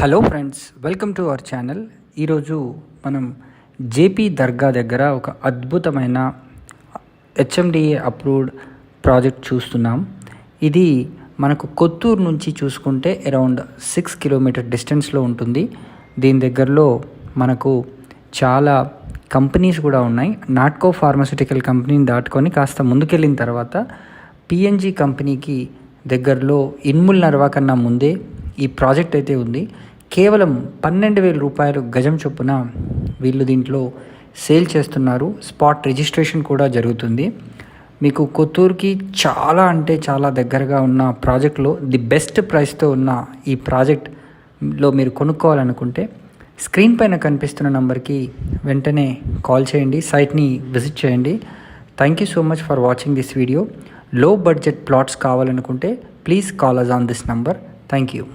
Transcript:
Hello friends, welcome to our channel. ఈరోజు మనం JP దర్గా దగ్గర ఒక అద్భుతమైన హెచ్ఎండిఏ అప్రూవ్డ్ ప్రాజెక్ట్ చూస్తున్నాం. ఇది మనకు కొత్తూరు నుంచి చూసుకుంటే అరౌండ్ 6 కిలోమీటర్ డిస్టెన్స్లో ఉంటుంది. దీని దగ్గరలో మనకు చాలా కంపెనీస్ కూడా ఉన్నాయి. నాట్కో ఫార్మాస్యూటికల్ కంపెనీని దాటుకొని కాస్త ముందుకెళ్ళిన తర్వాత పిఎన్జీ కంపెనీకి దగ్గరలో ఇన్ముల్ నర్వా కన్నా ముందే ఈ ప్రాజెక్ట్ అయితే ఉంది. కేవలం 12,000 రూపాయలు గజం చొప్పున వీళ్ళు దీంట్లో సేల్ చేస్తున్నారు. స్పాట్ రిజిస్ట్రేషన్ కూడా జరుగుతుంది. మీకు కొత్తూరుకి చాలా అంటే చాలా దగ్గరగా ఉన్న ప్రాజెక్ట్లో ది బెస్ట్ ప్రైస్తో ఉన్న ఈ ప్రాజెక్ట్లో మీరు కొనుక్కోవాలనుకుంటే స్క్రీన్ పైన కనిపిస్తున్న నంబర్కి వెంటనే కాల్ చేయండి, సైట్ని విజిట్ చేయండి. Thank you so much for watching this video. Low budget plots కావాలనుకుంటే please call us on this number. Thank you.